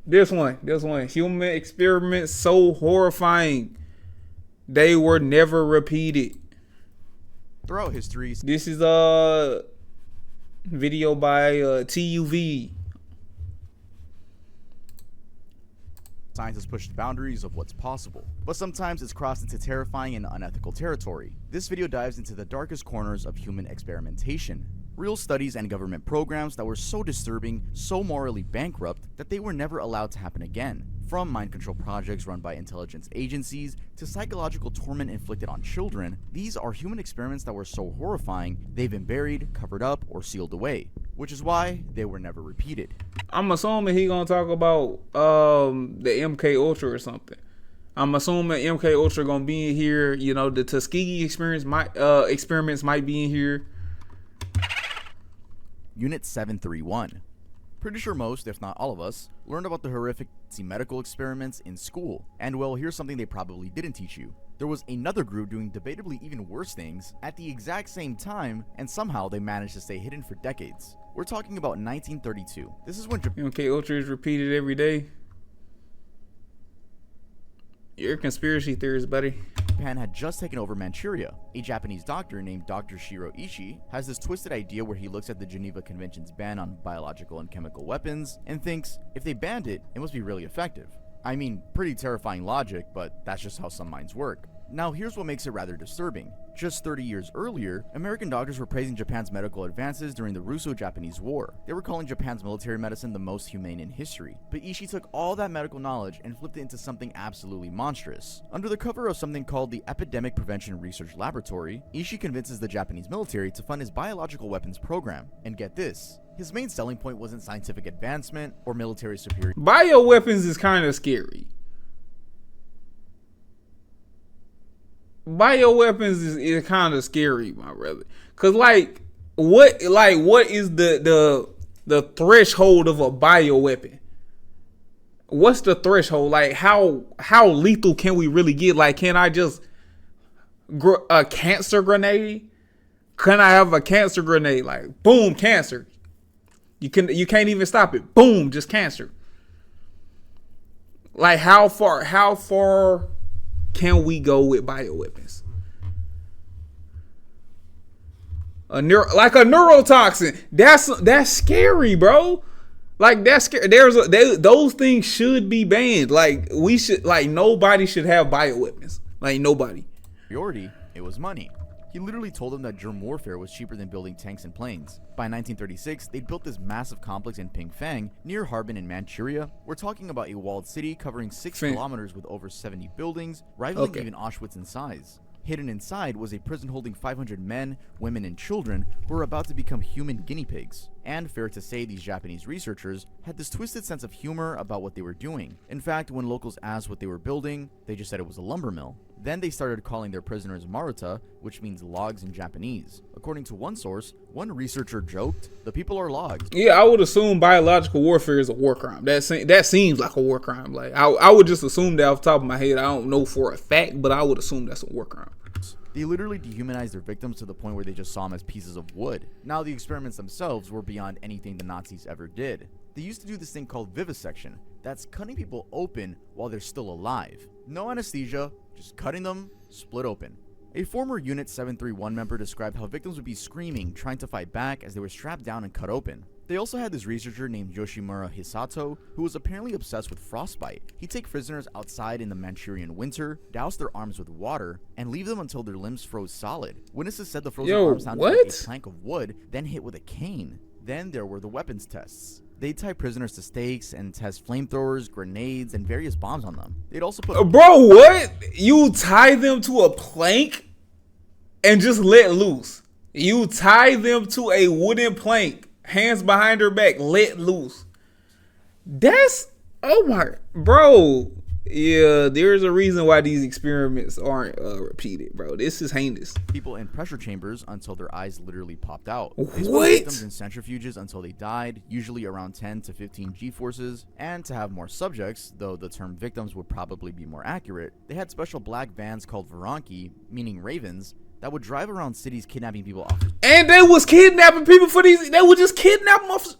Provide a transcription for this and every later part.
This one. Human experiments so horrifying. They were never repeated. Throughout history, This is a video by TUV. science has pushed the boundaries of what's possible, but sometimes it's crossed into terrifying and unethical territory. This video dives into the darkest corners of human experimentation. Real studies and government programs that were so disturbing, so morally bankrupt, that they were never allowed to happen again. From mind control projects run by intelligence agencies to psychological torment inflicted on children, these are human experiments that were so horrifying, they've been buried, covered up, or sealed away, which is why they were never repeated. I'm assuming he gonna talk about the MK Ultra or something. I'm assuming MK Ultra gonna be in here. You know, the Tuskegee experiments might be in here. Unit 731. Pretty sure most, if not all of us, learned about the horrific medical experiments in school. And well, here's something they probably didn't teach you. There was another group doing debatably even worse things at the exact same time, and somehow they managed to stay hidden for decades. We're talking about 1932. This is when MK Ultra is repeated every day. You're a conspiracy theorist, buddy. Japan had just taken over Manchuria. A Japanese doctor named Dr. Shiro Ishii has this twisted idea where he looks at the Geneva Convention's ban on biological and chemical weapons and thinks, if they banned it, it must be really effective. I mean, pretty terrifying logic, but that's just how some minds work. Now here's what makes it rather disturbing. Just 30 years earlier, American doctors were praising Japan's medical advances during the Russo-Japanese War. They were calling Japan's military medicine the most humane in history. But Ishii took all that medical knowledge and flipped it into something absolutely monstrous. Under the cover of something called the Epidemic Prevention Research Laboratory, Ishii convinces the Japanese military to fund his biological weapons program. And get this, his main selling point wasn't scientific advancement or military superiority. Bioweapons is kind of scary. Bioweapons is kind of scary, my brother. Cause what is the threshold of a bioweapon? What's the threshold? Like how lethal can we really get? Like, can I just a cancer grenade? Can I have a cancer grenade? Like, boom, cancer. You can't even stop it. Boom, just cancer. Like how far can we go with bioweapons? Like a neurotoxin. That's scary, bro. Like that's scary. Those things should be banned. Like nobody should have bioweapons. Like nobody. It was money. He literally told them that germ warfare was cheaper than building tanks and planes. By 1936, they'd built this massive complex in Pingfang, near Harbin in Manchuria. We're talking about a walled city covering 6 kilometers with over 70 buildings, rivaling even Auschwitz in size. Hidden inside was a prison holding 500 men, women, and children who were about to become human guinea pigs. And fair to say, these Japanese researchers had this twisted sense of humor about what they were doing. In fact, when locals asked what they were building, they just said it was a lumber mill. Then they started calling their prisoners maruta, which means logs in Japanese. According to one source, one researcher joked, "The people are logs." Yeah, I would assume biological warfare is a war crime. That seems like a war crime. Like I would just assume that off the top of my head. I don't know for a fact, but I would assume that's a war crime. They literally dehumanized their victims to the point where they just saw them as pieces of wood. Now, the experiments themselves were beyond anything the Nazis ever did. They used to do this thing called vivisection. That's cutting people open while they're still alive. No anesthesia, just cutting them split open. A former Unit 731 member described how victims would be screaming, trying to fight back as they were strapped down and cut open. They also had this researcher named Yoshimura Hisato, who was apparently obsessed with frostbite. He'd take prisoners outside in the Manchurian winter, douse their arms with water, and leave them until their limbs froze solid. Witnesses said the frozen arms sounded like a plank of wood, then hit with a cane. Then there were the weapons tests. They'd tie prisoners to stakes and test flamethrowers, grenades, and various bombs on them. They'd also put... Bro, what? You tie them to a plank and just let loose. You tie them to a wooden plank, hands behind her back, let loose. That's... Oh my... Bro. Yeah, there's a reason why these experiments aren't repeated, bro. This is heinous. People in pressure chambers until their eyes literally popped out. They What? victims in centrifuges until they died, usually around 10 to 15 G-forces. And to have more subjects, though the term victims would probably be more accurate, they had special black vans called Varanki, meaning ravens, that would drive around cities kidnapping people off. And they was kidnapping people for these... They would just kidnap them off...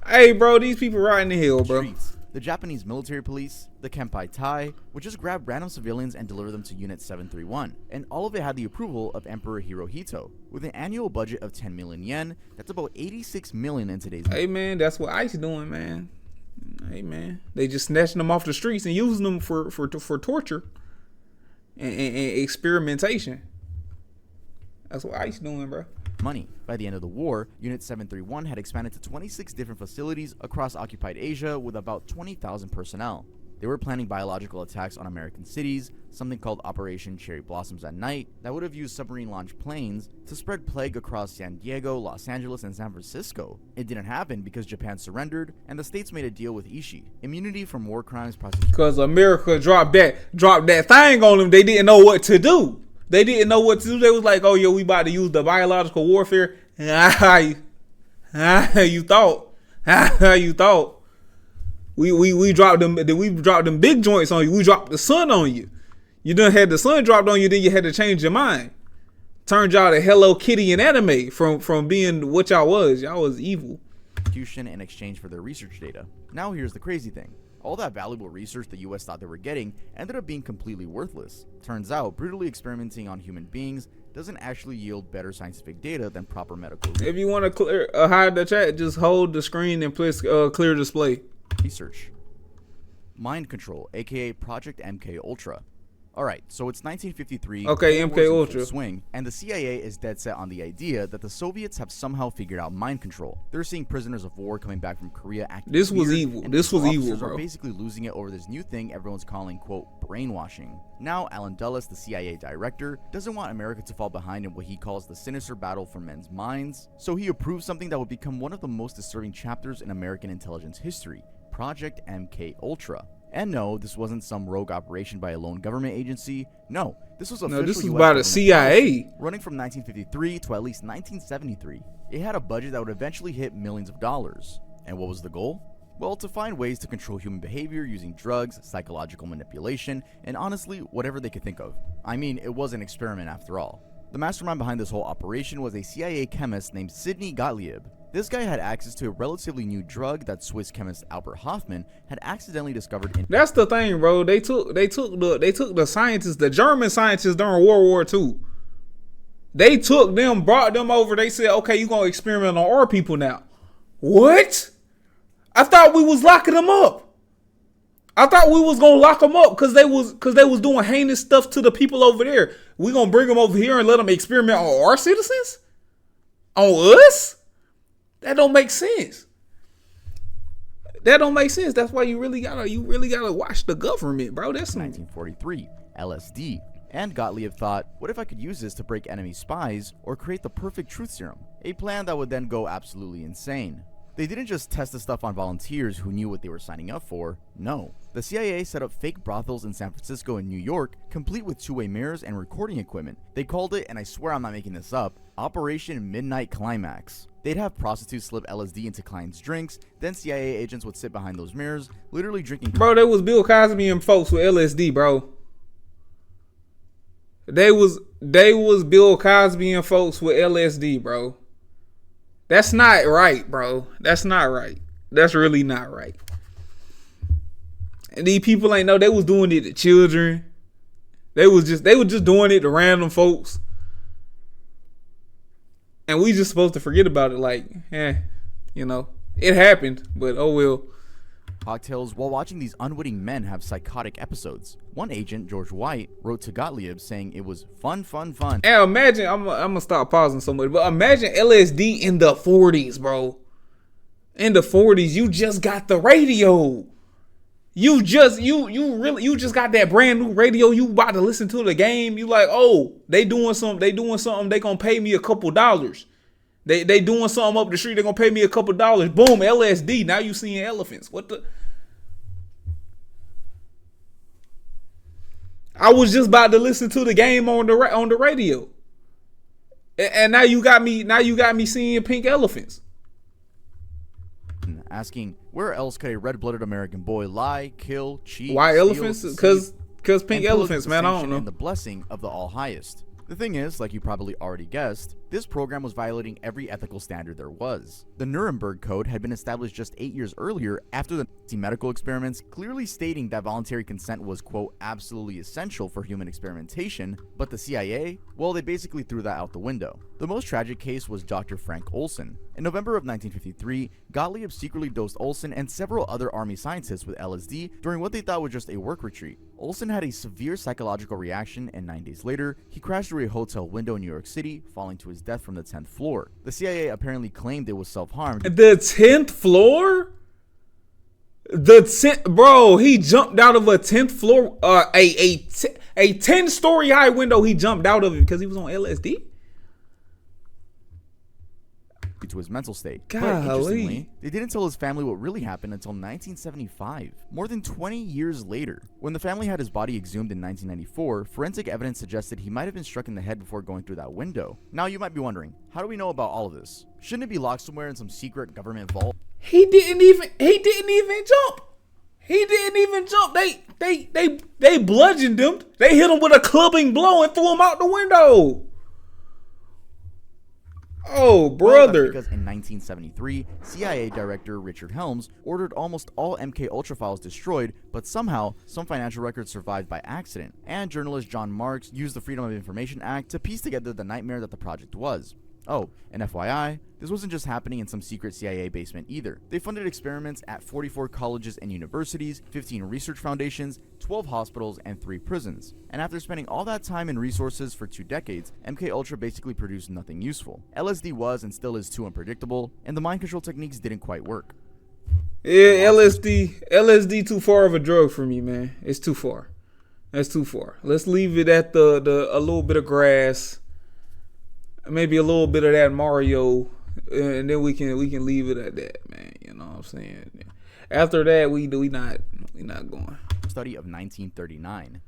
Hey, bro, these people rotting in hell, bro. Streets. the Japanese military police, the Kempai Tai, would just grab random civilians and deliver them to Unit 731, and all of it had the approval of Emperor Hirohito. With an annual budget of 10 million yen, that's about 86 million in today's money. Hey man, that's what ICE doing, man. Hey man, they just snatching them off the streets and using them for torture and experimentation. That's what ICE doing, bro. Money. By the end of the war, Unit 731 had expanded to 26 different facilities across occupied Asia with about 20,000 personnel. They were planning biological attacks on American cities, something called Operation Cherry Blossoms at Night, that would have used submarine-launched planes to spread plague across San Diego, Los Angeles, and San Francisco. It didn't happen because Japan surrendered, and the states made a deal with Ishii, immunity from war crimes prosecution. Because America dropped that thing on them, they didn't know what to do. They didn't know what to do. They was like, oh, yo, we about to use the biological warfare. You thought. You thought. We dropped them. We dropped them big joints on you. We dropped the sun on you. You done had the sun dropped on you. Then you had to change your mind. Turned y'all to Hello Kitty and anime from being what y'all was. Y'all was evil. In exchange for their research data. Now here's the crazy thing. All that valuable research the US thought they were getting ended up being completely worthless. Turns out, brutally experimenting on human beings doesn't actually yield better scientific data than proper medical research. If you want to hide the chat, just hold the screen and press clear display. Research. Mind control, aka Project MK Ultra. Alright, so it's 1953. Okay, MK Ultra. Swing, and the CIA is dead set on the idea that the Soviets have somehow figured out mind control. They're seeing prisoners of war coming back from Korea acting This was weird, evil. and This was evil, officers bro. are basically losing it over this new thing everyone's calling, quote, brainwashing. Now, Alan Dulles, the CIA director, doesn't want America to fall behind in what he calls the sinister battle for men's minds, so he approved something that would become one of the most disturbing chapters in American intelligence history, Project MK Ultra. And no, this wasn't some rogue operation by a lone government agency. No, this was official. No, this was US by the government CIA. running from 1953 to at least 1973. It had a budget that would eventually hit millions of dollars. And what was the goal? Well, to find ways to control human behavior using drugs, psychological manipulation, and honestly, whatever they could think of. I mean, it was an experiment after all. The mastermind behind this whole operation was a CIA chemist named Sidney Gottlieb. This guy had access to a relatively new drug that Swiss chemist Albert Hofmann had accidentally discovered in. That's the thing, bro. They took the scientists, the German scientists during World War II. They took them, brought them over. They said, "Okay, you gonna experiment on our people now." What? I thought we was locking them up. I thought we was gonna lock them up because they was doing heinous stuff to the people over there. We gonna bring them over here and let them experiment on our citizens, on us. That don't make sense. That don't make sense. That's why you really gotta watch the government, bro. That's 1943, LSD. And Gottlieb thought, what if I could use this to break enemy spies or create the perfect truth serum? A plan that would then go absolutely insane. They didn't just test the stuff on volunteers who knew what they were signing up for. No. The CIA set up fake brothels in San Francisco and New York, complete with two-way mirrors and recording equipment. They called it, and I swear I'm not making this up, Operation Midnight Climax. They'd have prostitutes slip LSD into clients' drinks, then CIA agents would sit behind those mirrors, literally drinking. Bro, they was Bill Cosby and folks with LSD, bro. They was Bill Cosby and folks with LSD, bro. That's not right, bro. That's not right. That's really not right. And these people ain't know they was doing it to children. They was just doing it to random folks. And we just supposed to forget about it, like, it happened, but oh well. Cocktails while watching these unwitting men have psychotic episodes. One agent, George White, wrote to Gottlieb saying it was fun. And imagine, I'm gonna stop pausing so much, but imagine LSD in the 40s, bro. In the 40s, you just got the radio. You just got that brand new radio. You about to listen to the game. You like, oh, they doing something. They gonna pay me a couple dollars. They doing something up the street. They gonna pay me a couple dollars. Boom, LSD. Now you seeing elephants. What the? I was just about to listen to the game on the radio, and now you got me seeing pink elephants. Asking where else could a red-blooded American boy lie, kill, cheat? Why steal, elephants? Because pink elephants, man. I don't know. And the blessing of the All Highest. The thing is, like you probably already guessed, this program was violating every ethical standard there was. The Nuremberg Code had been established just 8 years earlier after the Nazi medical experiments, clearly stating that voluntary consent was, quote, absolutely essential for human experimentation, but the CIA, well, they basically threw that out the window. The most tragic case was Dr. Frank Olson. In November of 1953, Gottlieb secretly dosed Olson and several other army scientists with LSD during what they thought was just a work retreat. Olson had a severe psychological reaction, and 9 days later, he crashed through a hotel window in New York City, falling to his death from the 10th floor. The CIA apparently claimed it was self-harm. The 10th floor? Bro, he jumped out of a 10th floor, a 10-story high window. He jumped out of it because he was on LSD. To his mental state. Golly. But interestingly, they didn't tell his family what really happened until 1975, more than 20 years later. When the family had his body exhumed in 1994, forensic evidence suggested he might have been struck in the head before going through that window. Now you might be wondering, how do we know about all of this? Shouldn't it be locked somewhere in some secret government vault? He didn't even jump. He didn't even jump. They bludgeoned him. They hit him with a clubbing blow and threw him out the window. Oh, brother. Well, because in 1973, CIA Director Richard Helms ordered almost all MK Ultra files destroyed, but somehow, some financial records survived by accident, and journalist John Marks used the Freedom of Information Act to piece together the nightmare that the project was. Oh, and FYI, this wasn't just happening in some secret CIA basement either. They funded experiments at 44 colleges and universities, 15 research foundations, 12 hospitals, and 3 prisons. And after spending all that time and resources for 2 decades, MK Ultra basically produced nothing useful. LSD was and still is too unpredictable, and the mind control techniques didn't quite work. Yeah, LSD too far of a drug for me, man. It's too far. That's too far. Let's leave it at a little bit of grass. Maybe a little bit of that Mario, and then we can leave it at that, man. You know what I'm saying? After that, we not going. Study of 1939.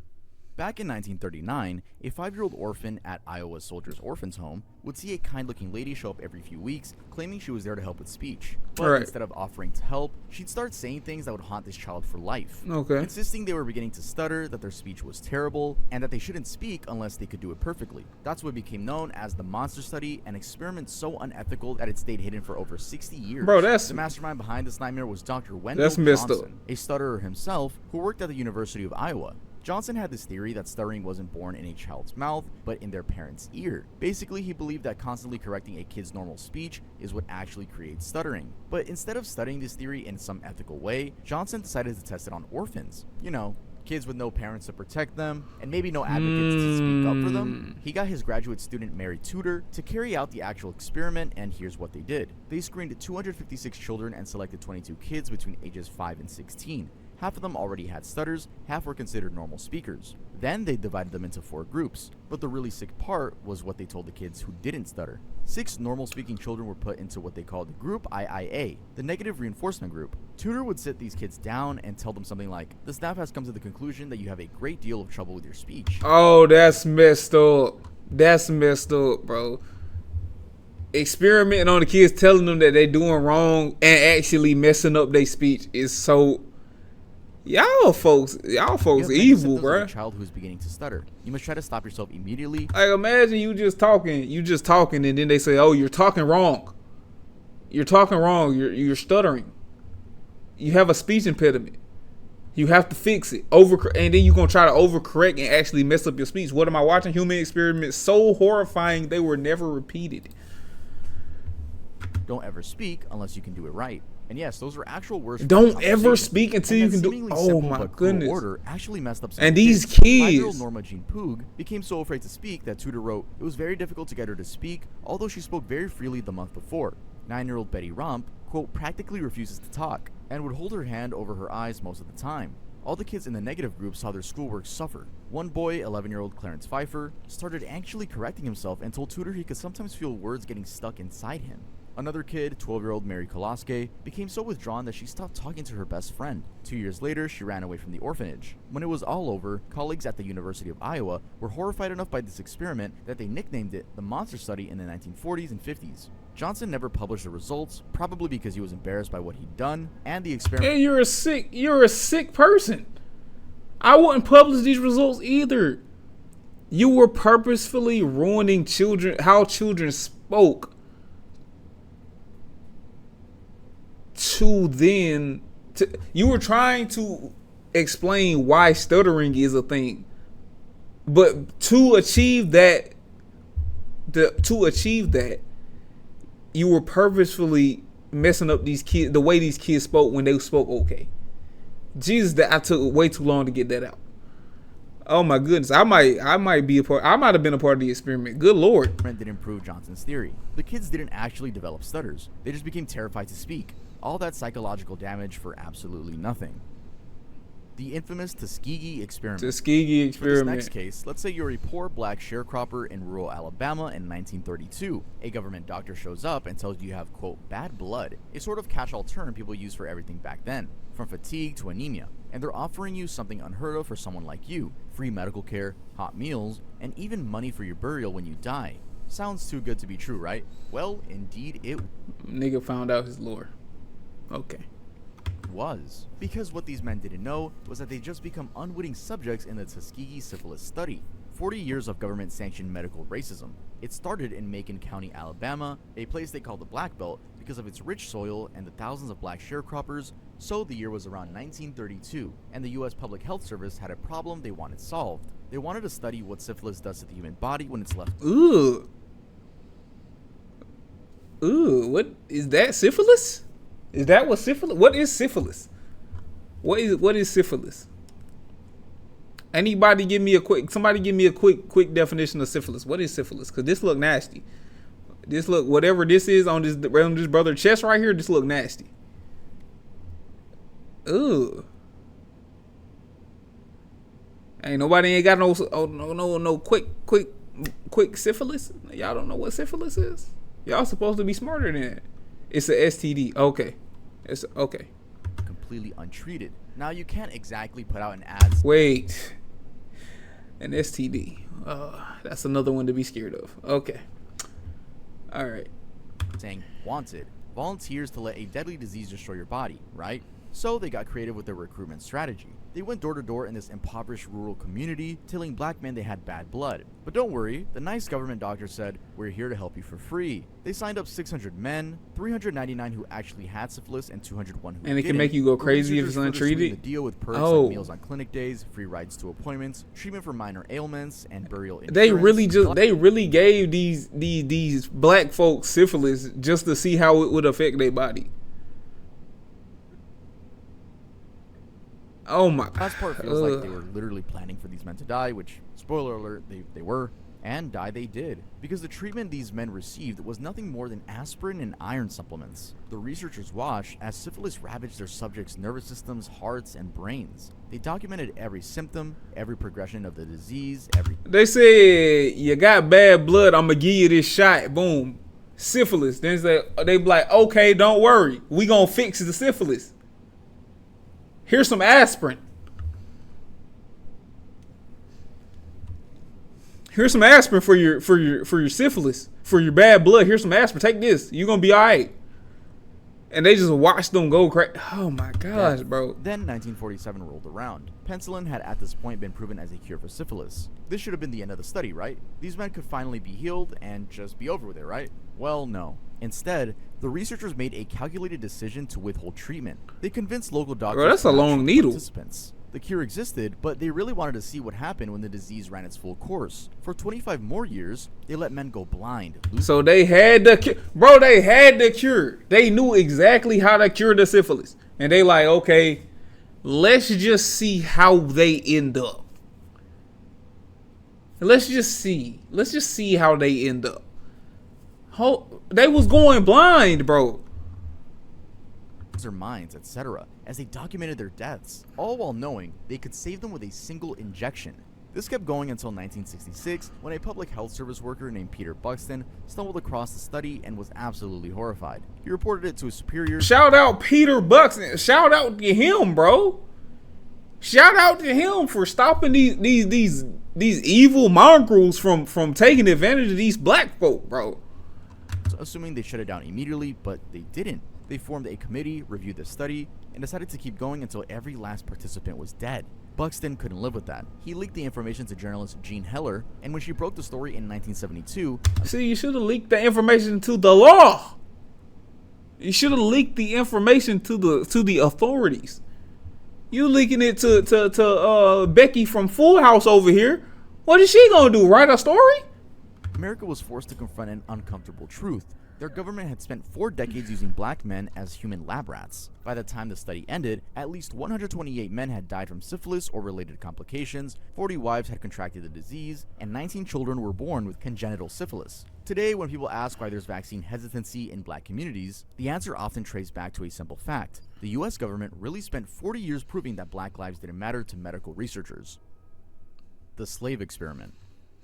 Back in 1939, a 5-year-old orphan at Iowa Soldiers Orphans Home would see a kind-looking lady show up every few weeks, claiming she was there to help with speech. But instead of offering to help, she'd start saying things that would haunt this child for life. Insisting they were beginning to stutter, that their speech was terrible, and that they shouldn't speak unless they could do it perfectly. That's what became known as the Monster Study, an experiment so unethical that it stayed hidden for over 60 years. Bro, the mastermind behind this nightmare was Dr. Wendell Johnson, a stutterer himself who worked at the University of Iowa. Johnson had this theory that stuttering wasn't born in a child's mouth, but in their parents' ear. Basically, he believed that constantly correcting a kid's normal speech is what actually creates stuttering. But instead of studying this theory in some ethical way, Johnson decided to test it on orphans. You know, kids with no parents to protect them, and maybe no advocates to speak up for them. He got his graduate student Mary Tudor to carry out the actual experiment, and here's what they did. They screened 256 children and selected 22 kids between ages 5 and 16. Half of them already had stutters, half were considered normal speakers. Then they divided them into 4 groups, but the really sick part was what they told the kids who didn't stutter. 6 normal speaking children were put into what they called Group IIA, the negative reinforcement group. Tudor would sit these kids down and tell them something like, "The staff has come to the conclusion that you have a great deal of trouble with your speech." Oh, that's messed up. That's messed up, bro. Experimenting on the kids, telling them that they're doing wrong and actually messing up their speech is so... Y'all folks evil, bro. A child who's beginning to stutter. You must try to stop yourself immediately. Like, imagine you just talking, and then they say, "Oh, you're talking wrong. You're talking wrong. You're stuttering. You have a speech impediment. You have to fix it." And then you're gonna try to overcorrect and actually mess up your speech. What am I watching? Human experiments so horrifying they were never repeated. Don't ever speak unless you can do it right. And yes, those are actual words. Don't ever speak until you can do. Oh my goodness! Order actually messed up. And these kids. kids. 5-year-old Norma Jean Poog became so afraid to speak that Tudor wrote, "It was very difficult to get her to speak, although she spoke very freely the month before." 9-year-old Betty Rump, quote, practically refuses to talk and would hold her hand over her eyes most of the time. All the kids in the negative group saw their schoolwork suffer. One boy, 11-year-old Clarence Pfeiffer, started actually correcting himself and told Tudor he could sometimes feel words getting stuck inside him. Another kid, 12-year-old Mary Koloske, became so withdrawn that she stopped talking to her best friend. 2 years later, she ran away from the orphanage. When it was all over, colleagues at the University of Iowa were horrified enough by this experiment that they nicknamed it the Monster Study in the 1940s and 50s. Johnson never published the results, probably because he was embarrassed by what he'd done, and the experiment... Hey, you're a sick person. I wouldn't publish these results either. You were purposefully ruining how children spoke you were trying to explain why stuttering is a thing. But to achieve that, you were purposefully messing up these kids, the way these kids spoke when they spoke okay. Jesus, that I took way too long to get that out. Oh my goodness, I might have been a part of the experiment. Good Lord. Didn't prove Johnson's theory. The kids didn't actually develop stutters. They just became terrified to speak. All that psychological damage for absolutely nothing. The infamous Tuskegee experiment. Tuskegee experiment. For this next case, let's say you're a poor black sharecropper in rural Alabama in 1932. A government doctor shows up and tells you have, quote, bad blood, a sort of catch-all term people used for everything back then, from fatigue to anemia. And they're offering you something unheard of for someone like you: free medical care, hot meals, and even money for your burial when you die. Sounds too good to be true, right? Well, indeed it Nigga found out his lore. Okay. Was. Because what these men didn't know was that they'd just become unwitting subjects in the Tuskegee syphilis study. 40 years of government-sanctioned medical racism. It started in Macon County, Alabama, a place they called the Black Belt because of its rich soil and the thousands of black sharecroppers. So the year was around 1932, and the U.S. Public Health Service had a problem they wanted solved. They wanted to study what syphilis does to the human body when it's left. Ooh, what is that? Syphilis? Is that what syphilis? What is syphilis? What is syphilis? Somebody give me a quick definition of syphilis. What is syphilis? Cause this look nasty. Whatever this is on this brother chest right here, this look nasty. Ooh. Ain't got no quick syphilis. Y'all don't know what syphilis is. Y'all supposed to be smarter than that. It's a STD. Okay. It's okay. Completely untreated. Now you can't exactly put out an ad. Wait. An STD. That's another one to be scared of. Okay. All right. Saying wanted volunteers to let a deadly disease destroy your body, right? So they got creative with their recruitment strategy. They went door to door in this impoverished rural community, telling black men they had bad blood. But don't worry, the nice government doctor said, we're here to help you for free. They signed up 600 men, 399 who actually had syphilis, and 201 who didn't. And it can make you go crazy if it's untreated? The deal with perks like meals on clinic days, free rides to appointments, treatment for minor ailments, and burial insurance. They really gave these black folks syphilis just to see how it would affect their body. Oh my. Last part feels like they were literally planning for these men to die, which, spoiler alert, they were, and die they did. Because the treatment these men received was nothing more than aspirin and iron supplements. The researchers watched as syphilis ravaged their subjects' nervous systems, hearts, and brains. They documented every symptom, every progression of the disease, They said, you got bad blood, I'm gonna give you this shot, boom. Syphilis. Then they be like, okay, don't worry, we gonna fix the syphilis. Here's some aspirin. Here's some aspirin for your syphilis, for your bad blood. Here's some aspirin. Take this. You're gonna be all right. And they just watched them go crazy. Oh my gosh, bro. Then 1947 rolled around. Penicillin had at this point been proven as a cure for syphilis. This should have been the end of the study, right? These men could finally be healed and just be over with it, right? Well, no. Instead, the researchers made a calculated decision to withhold treatment. They convinced local doctors. Bro, that's a long needle. Participants. The cure existed, but they really wanted to see what happened when the disease ran its full course. For 25 more years, they let men go blind. So they had the cure. Bro, they had the cure. They knew exactly how to cure the syphilis. And they like, okay, let's just see how they end up. Let's just see how they end up. They was going blind, bro. Their minds, etc., as they documented their deaths, all while knowing they could save them with a single injection. This kept going until 1966, when a public health service worker named Peter Buxton stumbled across the study and was absolutely horrified. He reported it to his superiors. Shout out Peter Buxton. Shout out to him, bro. Shout out to him for stopping these evil mongrels from taking advantage of these black folk, bro. Assuming they shut it down immediately, but they didn't. They formed a committee, reviewed the study, and decided to keep going until every last participant was dead. Buxton couldn't live with that. He leaked the information to journalist Jean Heller, and when she broke the story in 1972... See, you should have leaked the information to the law. You should have leaked the information to the authorities. You leaking it to Becky from Full House over here. What is she gonna do? Write a story? America was forced to confront an uncomfortable truth. Their government had spent 4 decades using black men as human lab rats. By the time the study ended, at least 128 men had died from syphilis or related complications, 40 wives had contracted the disease, and 19 children were born with congenital syphilis. Today, when people ask why there's vaccine hesitancy in black communities, the answer often traced back to a simple fact. The US government really spent 40 years proving that black lives didn't matter to medical researchers. The slave experiment.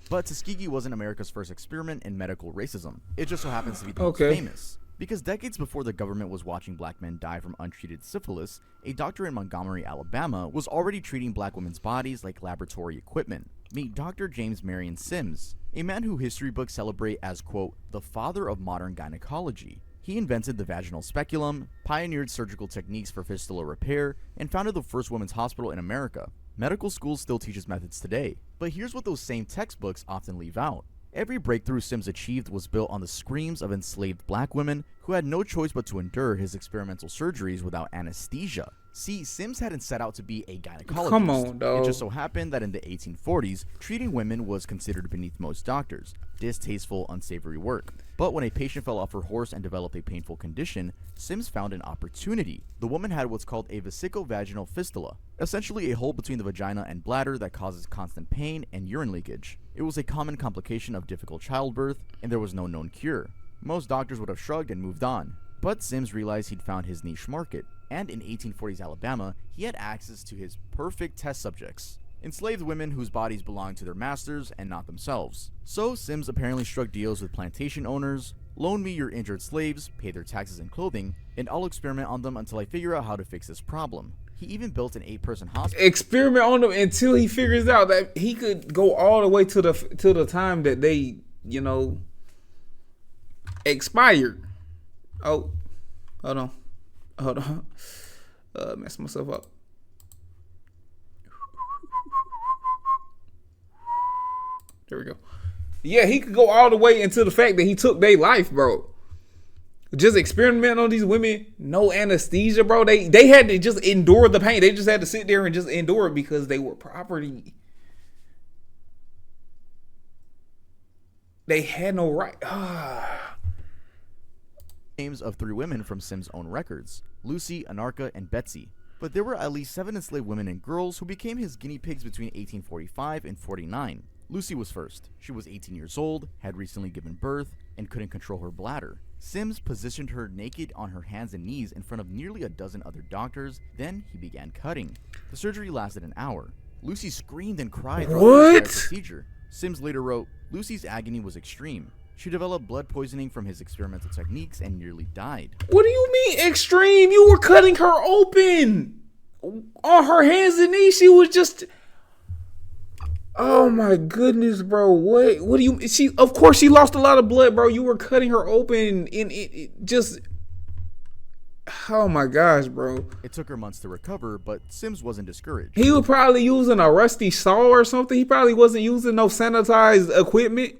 But Tuskegee wasn't America's first experiment in medical racism. It just so happens to be the most famous. Because decades before the government was watching black men die from untreated syphilis, a doctor in Montgomery, Alabama was already treating black women's bodies like laboratory equipment. Meet Dr. James Marion Sims, a man who history books celebrate as, quote, the father of modern gynecology. He invented the vaginal speculum, pioneered surgical techniques for fistula repair, and founded the first women's hospital in America. Medical school still teaches methods today, but here's what those same textbooks often leave out. Every breakthrough Sims achieved was built on the screams of enslaved black women who had no choice but to endure his experimental surgeries without anesthesia. See, Sims hadn't set out to be a gynecologist. Come on, dog. It just so happened that in the 1840s, treating women was considered beneath most doctors, distasteful, unsavory work. But when a patient fell off her horse and developed a painful condition, Sims found an opportunity. The woman had what's called a vesicovaginal fistula, essentially a hole between the vagina and bladder that causes constant pain and urine leakage. It was a common complication of difficult childbirth, and there was no known cure. Most doctors would have shrugged and moved on. But Sims realized he'd found his niche market, and in 1840s Alabama, he had access to his perfect test subjects. Enslaved women whose bodies belonged to their masters and not themselves. So Sims apparently struck deals with plantation owners: loan me your injured slaves, pay their taxes and clothing, and I'll experiment on them until I figure out how to fix this problem. He even built an 8-person hospital. Experiment on them until he figures out that he could go all the way to the time that they, expired. Oh, hold on. Messed myself up. There we go. Yeah, he could go all the way into the fact that he took their life, bro. Just experimenting on these women, no anesthesia, bro. They had to just endure the pain. They just had to sit there and just endure it because they were property. They had no right. Names of 3 women from Sims' own records: Lucy, Anarcha, and Betsy. But there were at least 7 enslaved women and girls who became his guinea pigs between 1845 and 49. Lucy was first. She was 18 years old, had recently given birth, and couldn't control her bladder. Sims positioned her naked on her hands and knees in front of nearly a dozen other doctors, then he began cutting. The surgery lasted an hour. Lucy screamed and cried throughout the entire procedure. Sims later wrote, Lucy's agony was extreme. She developed blood poisoning from his experimental techniques and nearly died. What do you mean extreme? You were cutting her open. On her hands and knees, she was just... Oh my goodness, bro. What do you... Of course she lost a lot of blood, bro. You were cutting her open and it just... Oh my gosh, bro. It took her months to recover, but Sims wasn't discouraged. He was probably using a rusty saw or something. He probably wasn't using no sanitized equipment.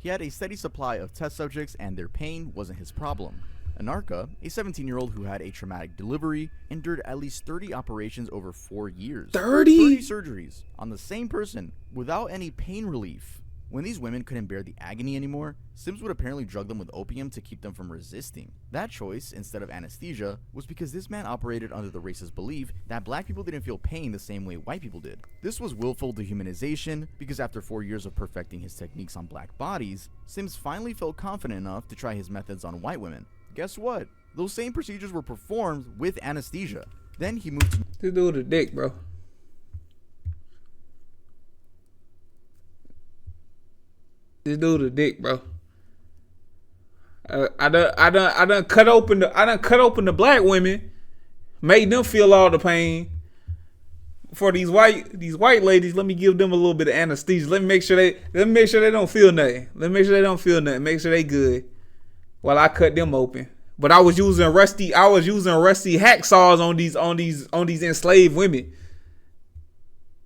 He had a steady supply of test subjects and their pain wasn't his problem. Anarcha, a 17-year-old who had a traumatic delivery, endured at least 30 operations over 4 years. 30 surgeries on the same person without any pain relief. When these women couldn't bear the agony anymore, Sims would apparently drug them with opium to keep them from resisting. That choice, instead of anesthesia, was because this man operated under the racist belief that black people didn't feel pain the same way white people did. This was willful dehumanization, because after 4 years of perfecting his techniques on black bodies, Sims finally felt confident enough to try his methods on white women. Guess what? Those same procedures were performed with anesthesia. Then he moved to... This dude a dick, bro. This dude a dick, bro. I done cut open the black women, made them feel all the pain. For these white ladies, let me give them a little bit of anesthesia. Let me make sure they don't feel nothing. Let me make sure they don't feel nothing. Make sure they good. While I cut them open But I was using rusty hacksaws on these enslaved women.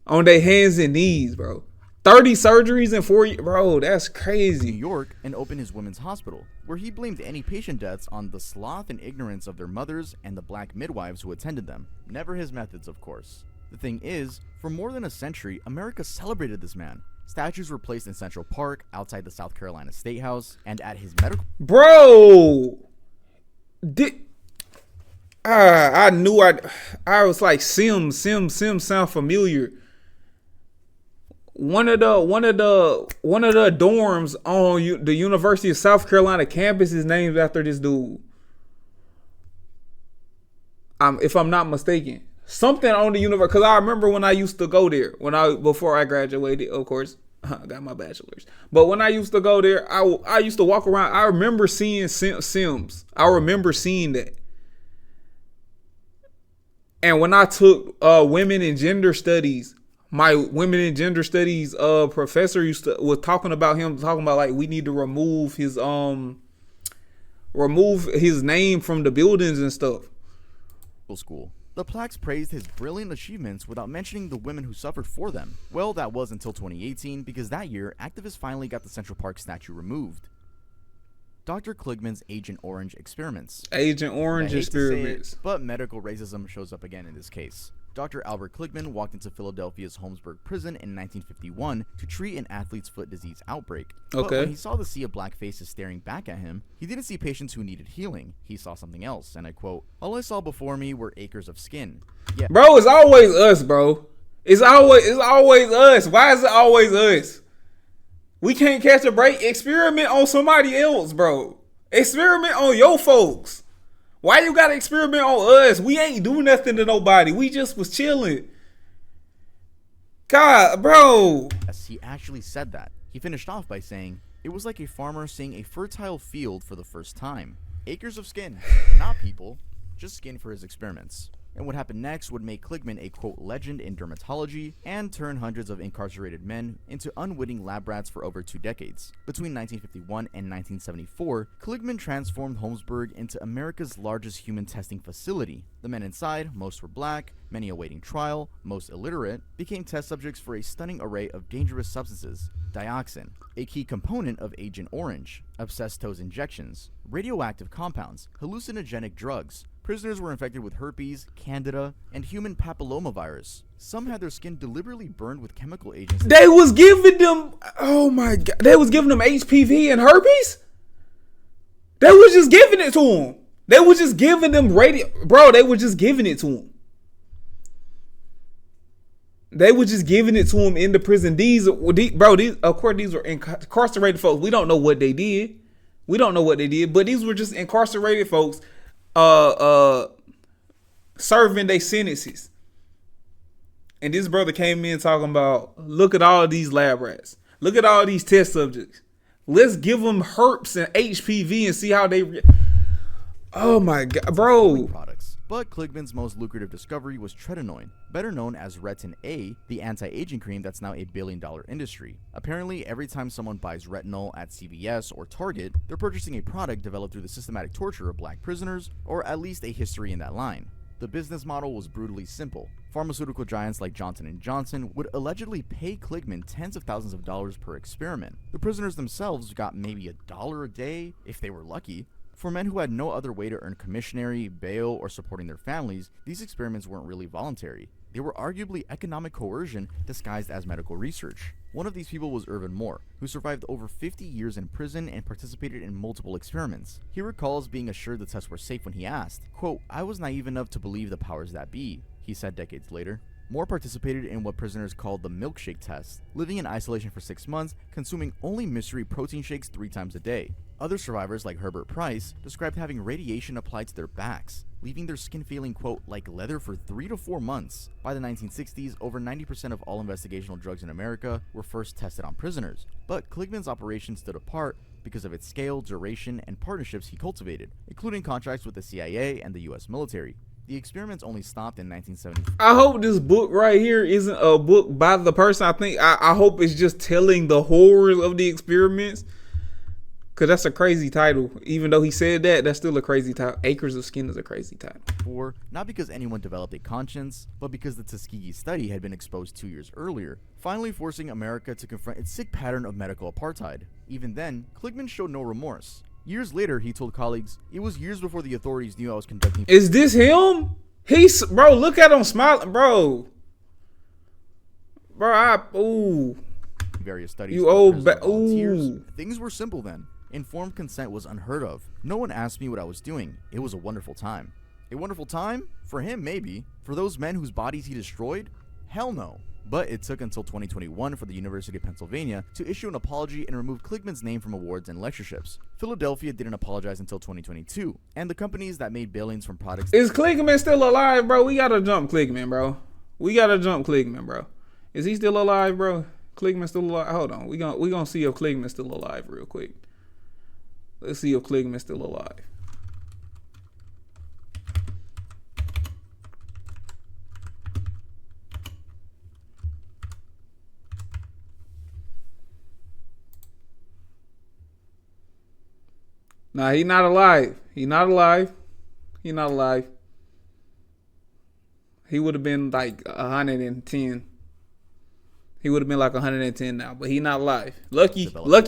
On their hands and knees, bro. 30 surgeries in 4 years. Bro, that's crazy. New York and opened his women's hospital, where he blamed any patient deaths on the sloth and ignorance of their mothers and the black midwives who attended them. Never his methods, of course. The thing is, for more than a century, America celebrated this man. Statues were placed in Central Park, outside the South Carolina State House, and at his medical... Bro! I knew I was like, Sims sound familiar. One of the dorms on the University of South Carolina campus is named after this dude. If I'm not mistaken, something on the university. Because I remember when I used to go there before I graduated. Of course, I got my bachelor's. But when I used to go there, I used to walk around. I remember seeing Sims. I remember seeing that. And when I took women and gender studies, my women and gender studies professor was talking about like we need to remove his name from the buildings and stuff. School. The plaques praised his brilliant achievements without mentioning the women who suffered for them. Well, that was until 2018, because that year, activists finally got the Central Park statue removed. Dr. Kligman's Agent Orange experiments. Agent Orange experiments. But medical racism shows up again in this case. Dr. Albert Kligman walked into Philadelphia's Holmesburg prison in 1951 to treat an athlete's foot disease outbreak. Okay. But when he saw the sea of black faces staring back at him, he didn't see patients who needed healing. He saw something else, and I quote, "All I saw before me were acres of skin." Yeah. Bro, it's always us, bro. It's always us. Why is it always us? We can't catch a break. Experiment on somebody else, bro. Experiment on your folks. Why you gotta experiment on us? We ain't do nothing to nobody. We just was chilling. God, bro. Yes, he actually said that. He finished off by saying, "It was like a farmer seeing a fertile field for the first time. Acres of skin, not people, just skin for his experiments." And what happened next would make Kligman a quote legend in dermatology and turn hundreds of incarcerated men into unwitting lab rats for over 2 decades. Between 1951 and 1974, Kligman transformed Holmesburg into America's largest human testing facility. The men inside, most were black, many awaiting trial, most illiterate, became test subjects for a stunning array of dangerous substances: dioxin, a key component of Agent Orange, asbestos injections, radioactive compounds, hallucinogenic drugs. Prisoners were infected with herpes, candida, and human papillomavirus. Some had their skin deliberately burned with chemical agents. They was giving them, oh my God, they was giving them HPV and herpes? They was just giving it to them. They was just giving them bro, they were just giving it to them. They were just giving it to them in the prison. These of course, these were incarcerated folks. We don't know what they did. But these were just incarcerated folks serving their sentences. And this brother came in talking about, look at all these lab rats. Look at all these test subjects. Let's give them herpes and HPV and see how they... Oh my God, bro. Products. But Kligman's most lucrative discovery was tretinoin, better known as Retin A, the anti-aging cream that's now a billion-dollar industry. Apparently, every time someone buys retinol at CVS or Target, they're purchasing a product developed through the systematic torture of black prisoners, or at least a history in that line. The business model was brutally simple. Pharmaceutical giants like Johnson & Johnson would allegedly pay Kligman tens of thousands of dollars per experiment. The prisoners themselves got maybe $1 a day, if they were lucky. For men who had no other way to earn commissionary, bail, or supporting their families, these experiments weren't really voluntary. They were arguably economic coercion disguised as medical research. One of these people was Irvin Moore, who survived over 50 years in prison and participated in multiple experiments. He recalls being assured the tests were safe when he asked, quote, "I was naive enough to believe the powers that be," he said decades later. Moore participated in what prisoners called the milkshake test, living in isolation for 6 months, consuming only mystery protein shakes 3 times a day. Other survivors, like Herbert Price, described having radiation applied to their backs, leaving their skin feeling, quote, like leather for 3 to 4 months. By the 1960s, over 90% of all investigational drugs in America were first tested on prisoners. But Kligman's operation stood apart because of its scale, duration, and partnerships he cultivated, including contracts with the CIA and the US military. The experiments only stopped in 1970. I hope this book right here isn't a book by the person. I hope it's just telling the horrors of the experiments. Cause that's a crazy title. Even though he said that, that's still a crazy title. Acres of Skin is a crazy title. For not because anyone developed a conscience, but because the Tuskegee study had been exposed 2 years earlier, finally forcing America to confront its sick pattern of medical apartheid. Even then, Kligman showed no remorse. Years later, he told colleagues, "It was years before the authorities knew I was conducting." Is this him? He's bro. Look at him smiling, bro. Ooh. Various studies. You old ooh. Things were simple then. Informed consent was unheard of. No one asked me what I was doing. It was a wonderful time. A wonderful time? For him, maybe. For those men whose bodies he destroyed? Hell no. But it took until 2021 for the University of Pennsylvania to issue an apology and remove Kligman's name from awards and lectureships. Philadelphia didn't apologize until 2022, and the companies that made billions from products... Is Kligman still alive, bro? We gotta jump Kligman, bro. Is he still alive, bro? Kligman still alive? Hold on. We gonna see if Kligman's still alive real quick. Let's see if Kligman's still alive. Nah, he not alive. He would have been like 110. He would have been like 110 now, but he not alive. Lucky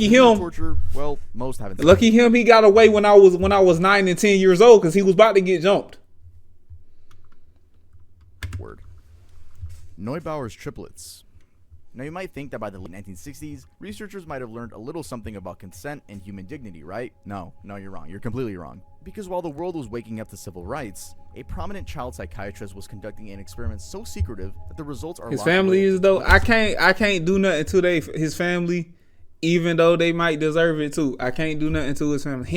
him. Torture, well, most haven't. Lucky him. He got away when I was 9 and 10 years old because he was about to get jumped. Word. Neubauer's triplets. Now, you might think that by the late 1960s, researchers might have learned a little something about consent and human dignity, right? No, you're wrong. You're completely wrong. Because while the world was waking up to civil rights, a prominent child psychiatrist was conducting an experiment so secretive that the results are... His family is, though. I can't do nothing to his family, even though they might deserve it too. I can't do nothing to his family.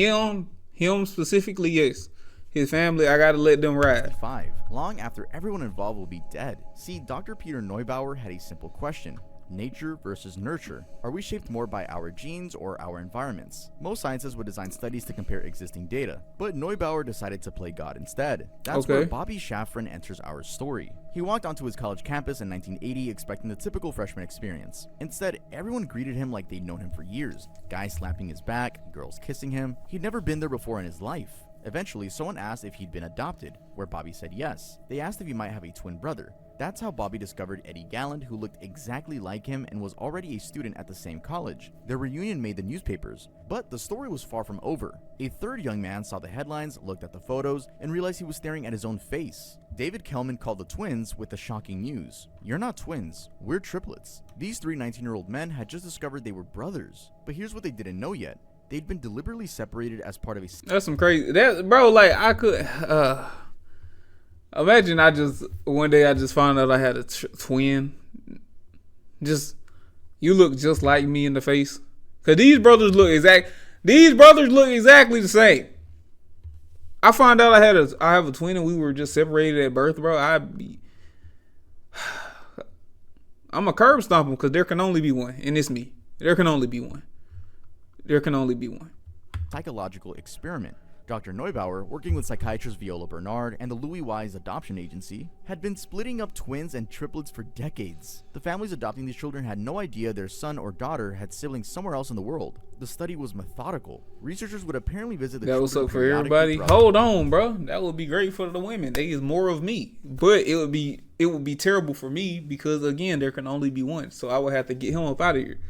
Him specifically, yes. His family, I gotta let them ride. 5. Long after everyone involved will be dead. See, Dr. Peter Neubauer had a simple question. Nature versus nurture. Are we shaped more by our genes or our environments? Most scientists would design studies to compare existing data, but Neubauer decided to play God instead. That's where Bobby Shafran enters our story. He walked onto his college campus in 1980 expecting the typical freshman experience. Instead, everyone greeted him like they'd known him for years. Guys slapping his back, girls kissing him. He'd never been there before in his life. Eventually, someone asked if he'd been adopted, where Bobby said yes. They asked if he might have a twin brother. That's how Bobby discovered Eddie Galland, who looked exactly like him and was already a student at the same college. Their reunion made the newspapers, but the story was far from over. A third young man saw the headlines, looked at the photos, and realized he was staring at his own face. David Kellman called the twins with the shocking news. "You're not twins, we're triplets." These three 19-year-old men had just discovered they were brothers. But here's what they didn't know yet. They'd been deliberately separated as part of a... That's some crazy... Bro, like, I could... Imagine one day I just found out I had a twin. You look just like me in the face. Cause these brothers look exactly the same. I found out I have a twin and we were just separated at birth, bro. I'm a curb stomp him because there can only be one, and it's me. There can only be one. Psychological experiment. Dr. Neubauer, working with psychiatrist Viola Bernard and the Louis Wise Adoption Agency, had been splitting up twins and triplets for decades. The families adopting these children had no idea their son or daughter had siblings somewhere else in the world. The study was methodical. Researchers would apparently visit the children. That was so for everybody. Hold on, bro. That would be great for the women. They is more of me, but it would be terrible for me because again, there can only be one. So I would have to get him up out of here.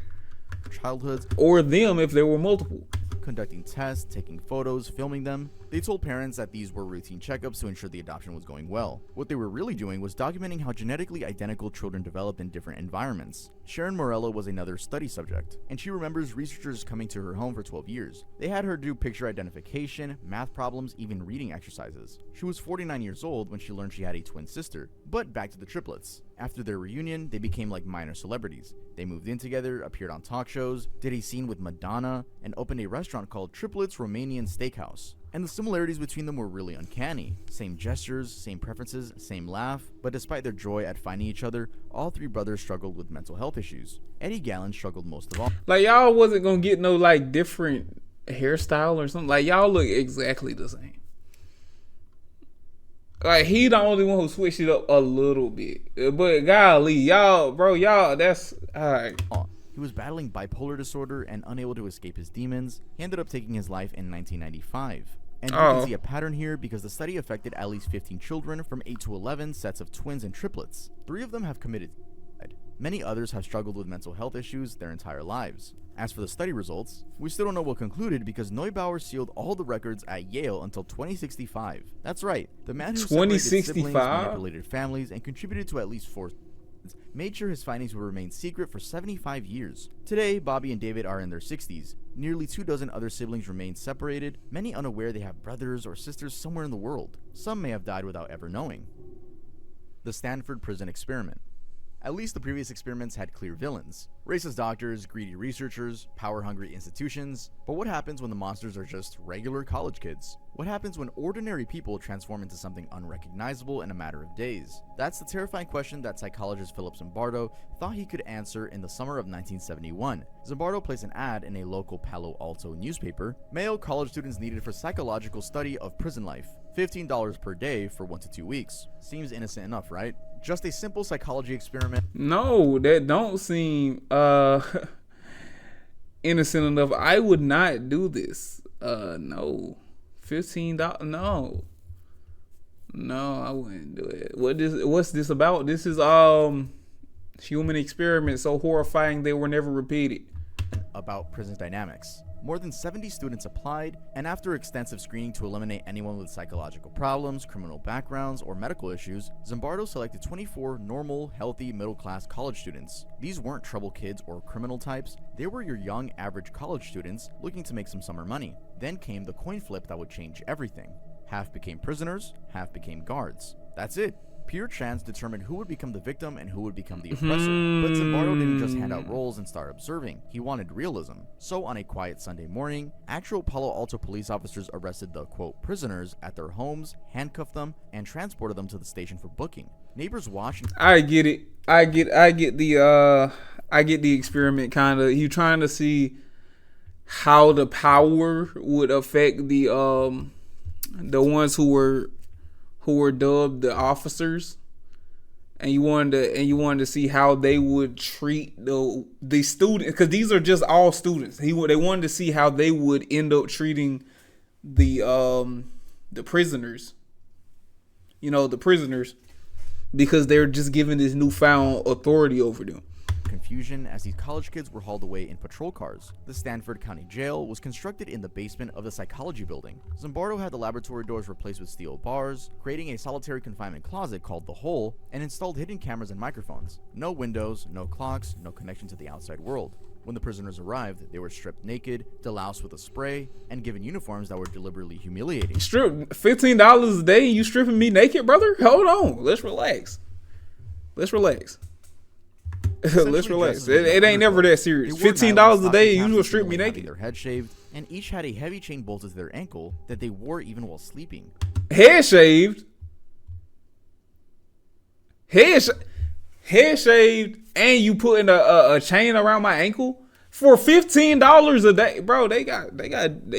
Childhoods or them if there were multiple. Conducting tests, taking photos, filming them. They told parents that these were routine checkups to ensure the adoption was going well. What they were really doing was documenting how genetically identical children develop in different environments. Sharon Morello was another study subject, and she remembers researchers coming to her home for 12 years. They had her do picture identification, math problems, even reading exercises. She was 49 years old when she learned she had a twin sister. But back to the triplets. After their reunion, they became like minor celebrities. They moved in together, appeared on talk shows, did a scene with Madonna, and opened a restaurant called Triplets Romanian Steakhouse. And the similarities between them were really uncanny. Same gestures, same preferences, same laugh, but despite their joy at finding each other, all three brothers struggled with mental health issues. Eddie Galland struggled most of all. Like, y'all wasn't gonna get no, like, different hairstyle or something. Like, y'all look exactly the same. Like, he the only one who switched it up a little bit. But golly, y'all, that's alright. He was battling bipolar disorder and unable to escape his demons. He ended up taking his life in 1995. And you can see a pattern here because the study affected at least 15 children from 8 to 11 sets of twins and triplets. 3 of them have committed suicide. Many others have struggled with mental health issues their entire lives. As for the study results, we still don't know what concluded because Neubauer sealed all the records at Yale until 2065. That's right, the man who separated siblings, manipulated families, and contributed to at least 4 made sure his findings would remain secret for 75 years. Today, Bobby and David are in their 60s. Nearly 24 other siblings remain separated, many unaware they have brothers or sisters somewhere in the world. Some may have died without ever knowing. The Stanford Prison Experiment. At least the previous experiments had clear villains. Racist doctors, greedy researchers, power-hungry institutions. But what happens when the monsters are just regular college kids? What happens when ordinary people transform into something unrecognizable in a matter of days? That's the terrifying question that psychologist Philip Zimbardo thought he could answer in the summer of 1971. Zimbardo placed an ad in a local Palo Alto newspaper. Male college students needed for psychological study of prison life. $15 per day for 1 to 2 weeks. Seems innocent enough, right? Just a simple psychology experiment. No, that don't seem innocent enough. I would not do this. No. $15. No, I wouldn't do it. What's this about? This is human experiment so horrifying they were never repeated. About prison dynamics. More than 70 students applied, and after extensive screening to eliminate anyone with psychological problems, criminal backgrounds, or medical issues, Zimbardo selected 24 normal, healthy, middle-class college students. These weren't trouble kids or criminal types, they were your young, average college students looking to make some summer money. Then came the coin flip that would change everything. Half became prisoners, half became guards. That's it. Pure chance determined who would become the victim and who would become the oppressor. But Zimbardo didn't just hand out roles and start observing. He wanted realism. So on a quiet Sunday morning, actual Palo Alto police officers arrested the, quote, prisoners at their homes, handcuffed them, and transported them to the station for booking. Neighbors watched. I get it. I get the experiment kind of. You trying to see how the power would affect the ones who were dubbed the officers, and you wanted to see how they would treat the students, because these are just all students. They wanted to see how they would end up treating the prisoners. The prisoners, because they're just given this newfound authority over them. Confusion as these college kids were hauled away in patrol cars. The Stanford County Jail was constructed in the basement of the psychology building. Zimbardo had the laboratory doors replaced with steel bars, creating a solitary confinement closet called the Hole, and installed hidden cameras and microphones. No windows, no clocks, no connection to the outside world. When the prisoners arrived, they were stripped naked, deloused with a spray, and given uniforms that were deliberately humiliating. Strip $15 a day, you stripping me naked, brother? Hold on, let's relax. Let's relax. It ain't never that serious. $15 a day, you will strip me naked. Their head shaved, and each had a heavy chain bolted to their ankle that they wore even while sleeping. Head shaved, and you putting a chain around my ankle for $15 a day, bro. They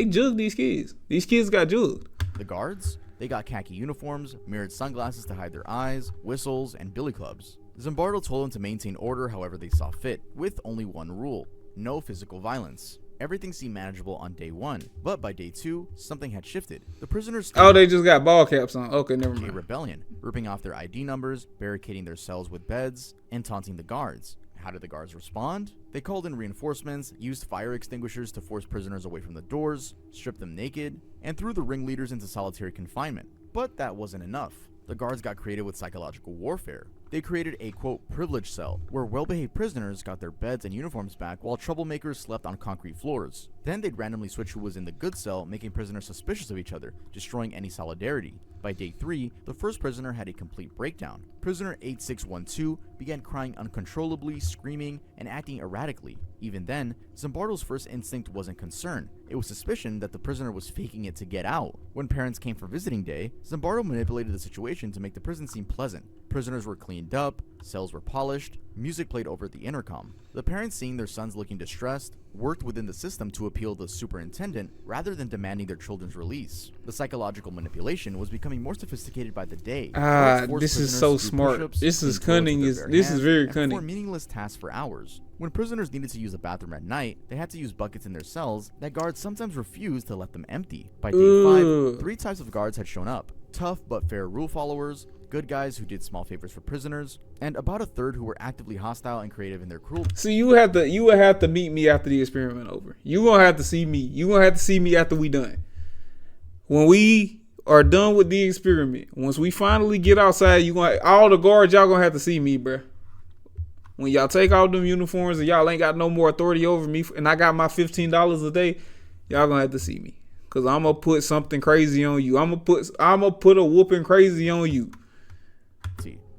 jugged these kids. These kids got jugged. The guards, they got khaki uniforms, mirrored sunglasses to hide their eyes, whistles, and billy clubs. Zimbardo told them to maintain order however they saw fit, with only one rule: no physical violence. Everything seemed manageable on day 1, but by day 2, something had shifted. The prisoners they just got ball caps on. Okay, never mind. A rebellion, ripping off their ID numbers, barricading their cells with beds, and taunting the guards. How did the guards respond? They called in reinforcements, used fire extinguishers to force prisoners away from the doors, stripped them naked, and threw the ringleaders into solitary confinement. But that wasn't enough. The guards got creative with psychological warfare. They created a, quote, privilege cell, where well-behaved prisoners got their beds and uniforms back while troublemakers slept on concrete floors. Then they'd randomly switch who was in the good cell, making prisoners suspicious of each other, destroying any solidarity. By day 3, the first prisoner had a complete breakdown. Prisoner 8612 began crying uncontrollably, screaming, and acting erratically. Even then, Zimbardo's first instinct wasn't concern. It was suspicion that the prisoner was faking it to get out. When parents came for visiting day, Zimbardo manipulated the situation to make the prison seem pleasant. Prisoners were cleaned up, cells were polished, music played over the intercom. The parents, seeing their sons looking distressed, worked within the system to appeal to the superintendent rather than demanding their children's release. The psychological manipulation was becoming more sophisticated by the day. This is so smart. This is cunning. This is very cunning. For meaningless tasks for hours. When prisoners needed to use a bathroom at night, they had to use buckets in their cells that guards sometimes refused to let them empty. By day 5, 3 types of guards had shown up. Tough but fair rule followers, good guys who did small favors for prisoners, and about a third who were actively hostile and creative in their cruelty. So you would have to meet me after the experiment over. You gonna have to see me. You gonna have to see me after we done. When we are done with the experiment, once we finally get outside, all the guards, y'all gonna have to see me, bruh. When y'all take off them uniforms and y'all ain't got no more authority over me, and I got my $15 a day, y'all gonna have to see me. Cause I'm gonna put something crazy on you. I'm gonna put a whooping crazy on you.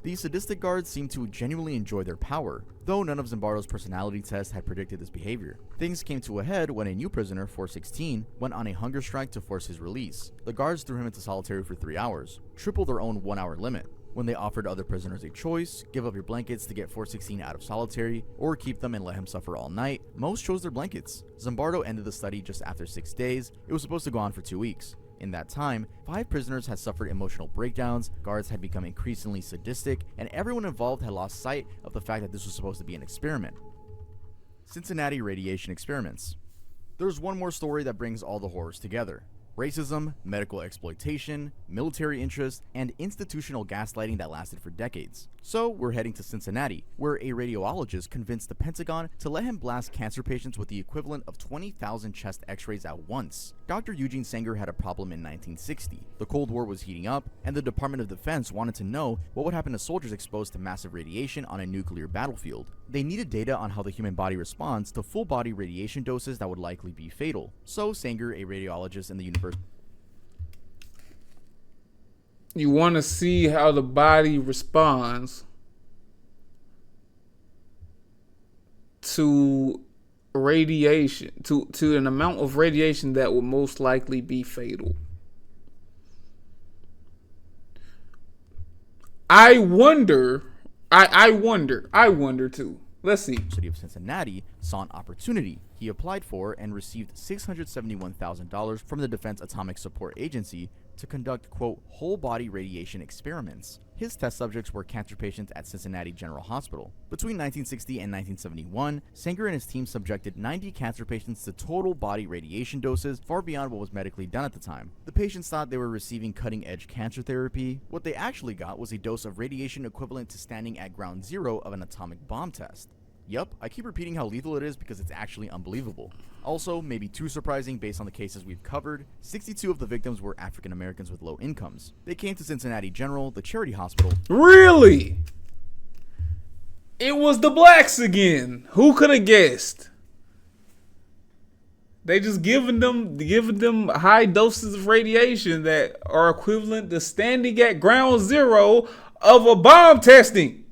These sadistic guards seemed to genuinely enjoy their power, though none of Zimbardo's personality tests had predicted this behavior. Things came to a head when a new prisoner, 416, went on a hunger strike to force his release. The guards threw him into solitary for 3 hours, triple their own 1-hour limit. When they offered other prisoners a choice, give up your blankets to get 416 out of solitary, or keep them and let him suffer all night, most chose their blankets. Zimbardo ended the study just after 6 days. It was supposed to go on for 2 weeks. In that time, 5 prisoners had suffered emotional breakdowns, guards had become increasingly sadistic, and everyone involved had lost sight of the fact that this was supposed to be an experiment. Cincinnati radiation experiments. There's one more story that brings all the horrors together. Racism, medical exploitation, military interest, and institutional gaslighting that lasted for decades. So we're heading to Cincinnati, where a radiologist convinced the Pentagon to let him blast cancer patients with the equivalent of 20,000 chest x-rays at once. Dr. Eugene Sanger had a problem in 1960. The Cold War was heating up, and the Department of Defense wanted to know what would happen to soldiers exposed to massive radiation on a nuclear battlefield. They needed data on how the human body responds to full-body radiation doses that would likely be fatal. So Sanger, a radiologist in the university. You want to see how the body responds to radiation, to an amount of radiation that will most likely be fatal. I wonder too. Let's see. City of Cincinnati saw an opportunity. He applied for and received $671,000 from the Defense Atomic Support Agency to conduct, quote, whole-body radiation experiments. His test subjects were cancer patients at Cincinnati General Hospital. Between 1960 and 1971, Sanger and his team subjected 90 cancer patients to total body radiation doses far beyond what was medically done at the time. The patients thought they were receiving cutting-edge cancer therapy. What they actually got was a dose of radiation equivalent to standing at ground zero of an atomic bomb test. Yup, I keep repeating how lethal it is because it's actually unbelievable. Also, maybe too surprising based on the cases we've covered, 62 of the victims were African Americans with low incomes. They came to Cincinnati General, the charity hospital. Really? It was the blacks again. Who could have guessed? They just giving them high doses of radiation that are equivalent to standing at ground zero of a bomb testing.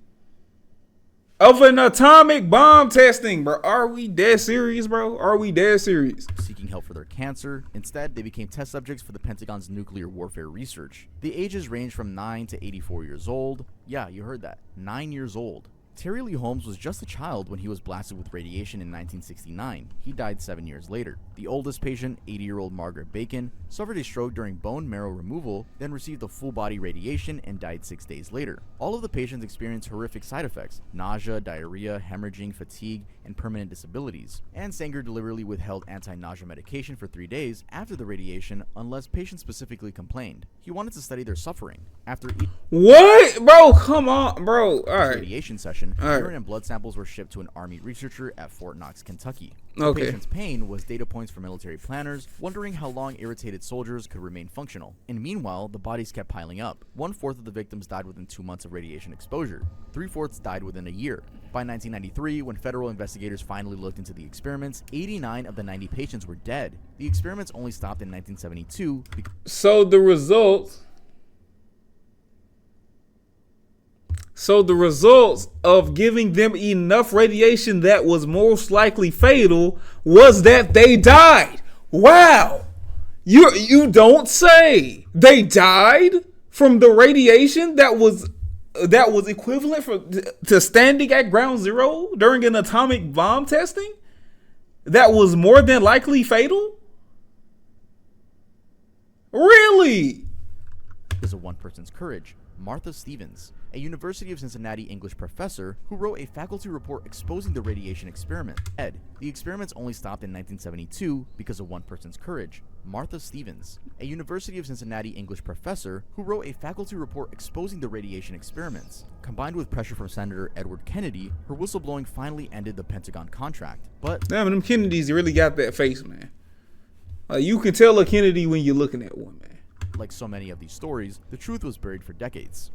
Of an atomic bomb testing, bro. Are we dead serious, bro? Are we dead serious? Seeking help for their cancer. Instead, they became test subjects for the Pentagon's nuclear warfare research. The ages range from 9 to 84 years old. Yeah, you heard that. 9 years old. Terry Lee Holmes was just a child when he was blasted with radiation in 1969. He died 7 years later. The oldest patient, 80-year-old Margaret Bacon, suffered a stroke during bone marrow removal, then received the full-body radiation and died 6 days later. All of the patients experienced horrific side effects: nausea, diarrhea, hemorrhaging, fatigue, and permanent disabilities. And Sanger deliberately withheld anti-nausea medication for 3 days after the radiation unless patients specifically complained. He wanted to study their suffering. After what? Bro, come on, bro. All right. Radiation session, urine and blood samples were shipped to an army researcher at Fort Knox, Kentucky. The patient's pain was data points for military planners, wondering how long irritated soldiers could remain functional. And meanwhile, the bodies kept piling up. 1/4 of the victims died within 2 months of radiation exposure. 3/4 died within a year. By 1993, when federal investigators finally looked into the experiments, 89 of the 90 patients were dead. The experiments only stopped in 1972 because So the results of giving them enough radiation that was most likely fatal was that they died. Wow. You don't say. They died from the radiation that was that was equivalent to standing at ground zero during an atomic bomb testing that was more than likely fatal? Really? Is of one person's courage. Martha Stevens, a University of Cincinnati English professor who wrote a faculty report exposing the radiation experiment. The experiments only stopped in 1972 because of one person's courage. Martha Stevens, a University of Cincinnati English professor who wrote a faculty report exposing the radiation experiments. Combined with pressure from Senator Edward Kennedy, her whistleblowing finally ended the Pentagon contract. But damn, them Kennedys really got that face, man. You can tell a Kennedy when you're looking at one, man. like so many of these stories, the truth was buried for decades.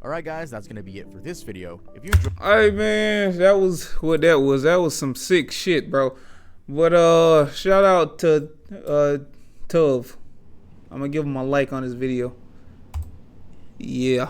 Alright guys, that's gonna be it for this video. If you enjoyed— Hey man, that was what that was. That was some sick shit, bro. But shout out to Tuv. I'm gonna give him a like on this video. Yeah.